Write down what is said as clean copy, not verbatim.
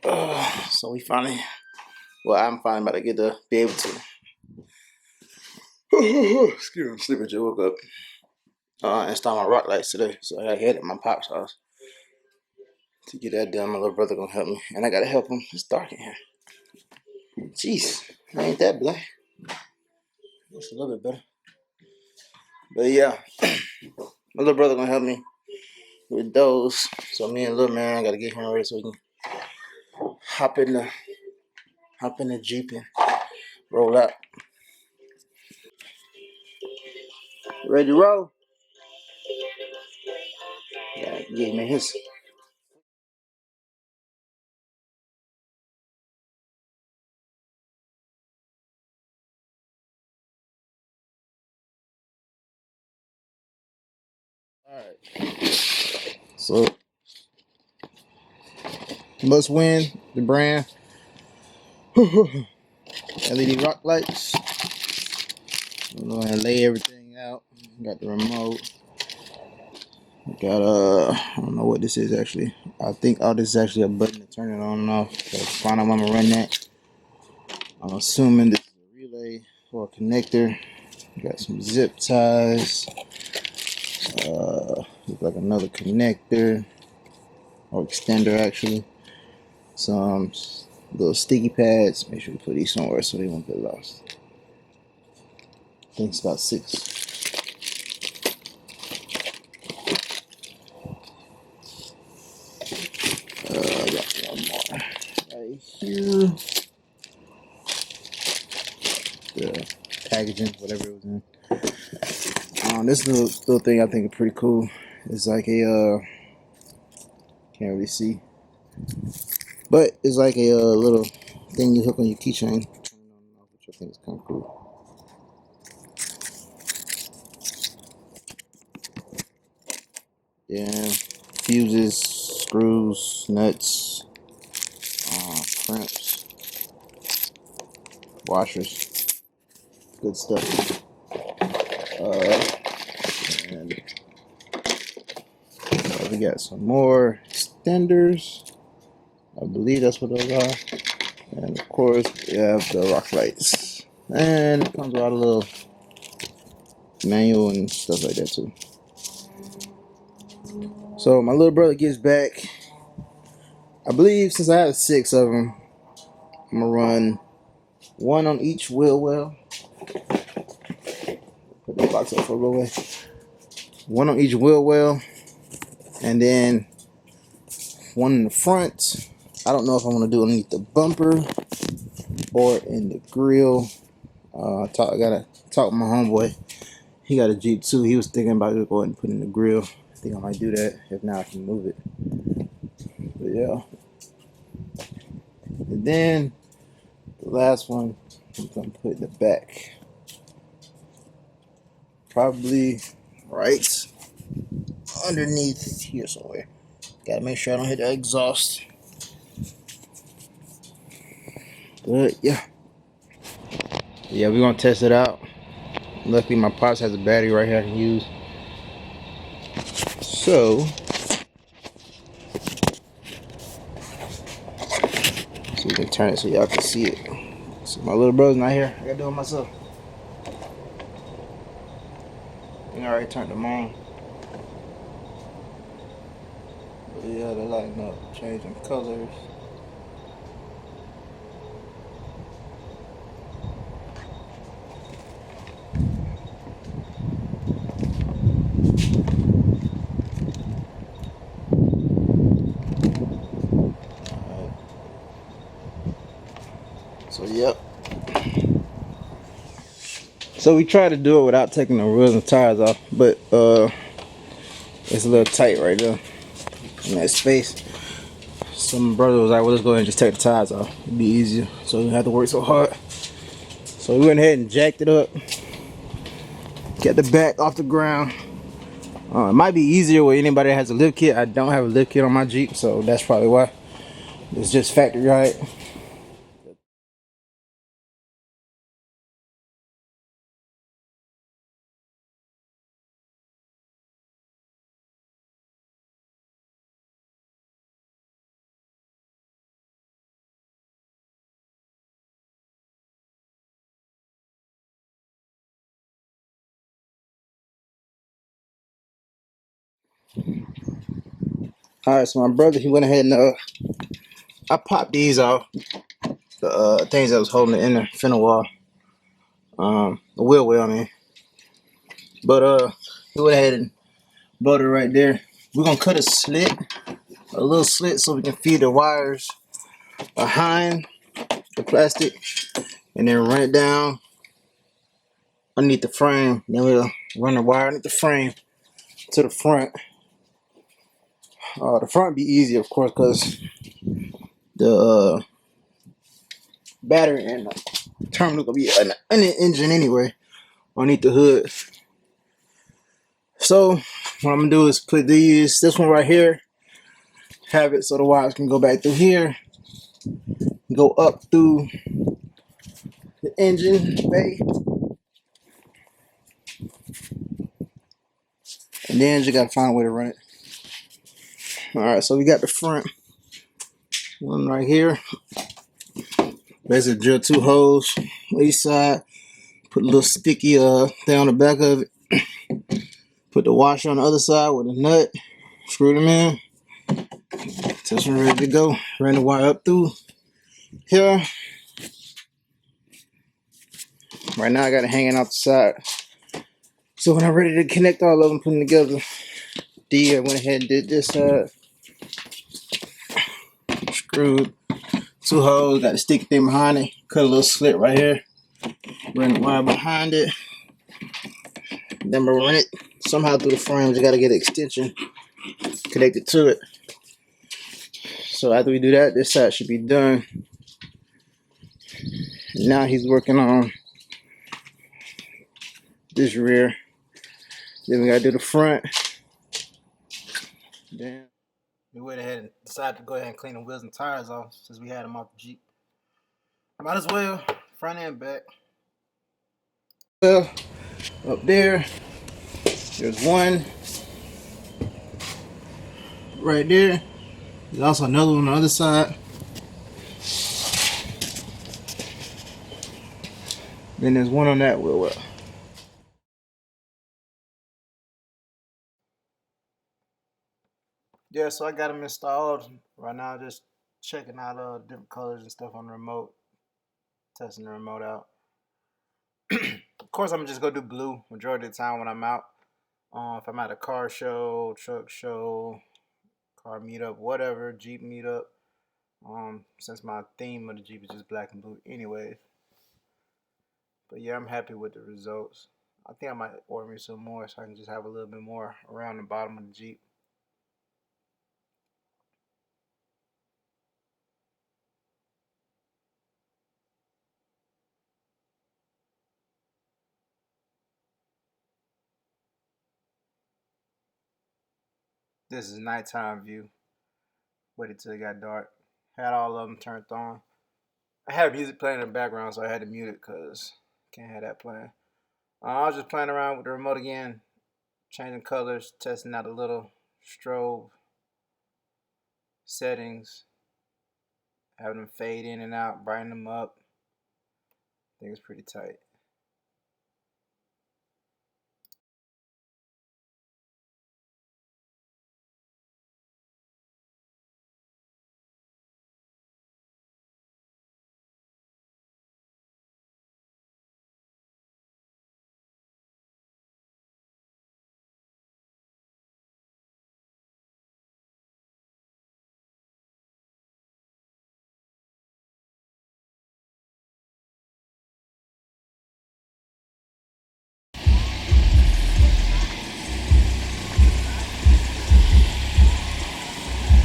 So we finally, well, I'm finally about to get to be able to. Excuse me, I'm sleeping. Just woke up. Install my rock lights today, so I gotta head at my pop's house to get that done. My little brother gonna help me, and I gotta help him. It's dark in here. Jeez, ain't that black? It's a little bit better, but yeah, my little brother gonna help me with those. So me and little man, I gotta get him ready so we can hop in the Jeep and roll out. Ready to roll? Yeah, get me his. All right. So MustWin, the brand. LED rock lights. I'm gonna lay everything out. Got the remote. Got I don't know what this is actually. I think this is actually a button to turn it on and off. So find out when I'm gonna run that. I'm assuming this is a relay or a connector. Got some zip ties. Looks like another connector or extender actually. Some little sticky pads. Make sure you put these somewhere so they won't get lost. I think it's about 6. Got one more right here. The packaging, whatever it was in. This little thing I think is pretty cool. It's like a can't really see, but it's like a little thing you hook on your keychain, which I think is kind of cool. Yeah, fuses, screws, nuts, clamps, washers, good stuff. And we got some more extenders. I believe that's what those are. And of course, we have the rock lights. And it comes with a little manual and stuff like that too. So my little brother gets back. I believe since I have 6 of them, I'm gonna run one on each wheel well. Put the box up for a little way. One on each wheel well, and then one in the front. I don't know if I want to do it underneath the bumper or in the grill. I gotta talk to my homeboy. He got a Jeep too. He was thinking about just going and put it in the grill. I think I might do that. If not, I can move it. But yeah. And then the last one, I'm gonna put in the back. Probably right underneath here somewhere. Gotta make sure I don't hit the exhaust. But yeah. Yeah, we're gonna test it out. Luckily my pops has a battery right here I can use. So we can turn it so y'all can see it. So my little brother's not here. I gotta do it myself. I already turned them on. But yeah, they're lighting up, changing colors. Alright. So yep. So we tried to do it without taking the wheels and tires off, but it's a little tight right there in that space. So my brother was like, well, let's go ahead and just take the tires off. It'd be easier, so we don't have to work so hard. So we went ahead and jacked it up, get the back off the ground. It might be easier with anybody that has a lift kit. I don't have a lift kit on my Jeep, so that's probably why. It's just factory right. Alright, so my brother, he went ahead and I popped these off. The things that was holding the inner fender wall. The wheel well, I mean. But he went ahead and bolted it right there. We're gonna cut a little slit so we can feed the wires behind the plastic and then run it down underneath the frame. Then we'll run the wire underneath the frame to the front. The front be easy, of course, because the battery and the terminal gonna be in the engine anyway underneath the hood. So what I'm gonna do is put this one right here, have it so the wires can go back through here, go up through the engine bay, and then you gotta find a way to run it. Alright, so we got the front one right here. Basically drill 2 holes on each side, put a little sticky thing on the back of it, put the washer on the other side with a nut, screw them in, test them ready to go. Ran the wire up through here. Right now I got it hanging out the side. So when I'm ready to connect all of them, put them together, I went ahead and did this side. Screwed 2 holes, got the sticky thing behind it, cut a little slit right here, run the wire behind it, then we'll run it somehow through the frames. You gotta get an extension connected to it. So after we do that, this side should be done. Now he's working on this rear. Then we gotta do the front. Then we went ahead and decided to go ahead and clean the wheels and tires off since we had them off the Jeep. Might as well, front and back. Well, up there's one right there. There's also another one on the other side. Then there's one on that wheel well. Yeah, so I got them installed. Right now, just checking out different colors and stuff on the remote. Testing the remote out. Of course, I'm just gonna do blue majority of the time when I'm out. If I'm at a car show, truck show, car meetup, whatever, Jeep meetup. Since my theme of the Jeep is just black and blue anyway. But yeah, I'm happy with the results. I think I might order me some more so I can just have a little bit more around the bottom of the Jeep. This is nighttime view. Waited till it got dark. Had all of them turned on. I had music playing in the background, so I had to mute it because can't have that playing. I was just playing around with the remote again, changing colors, testing out a little strobe settings, having them fade in and out, brighten them up. I think it's pretty tight.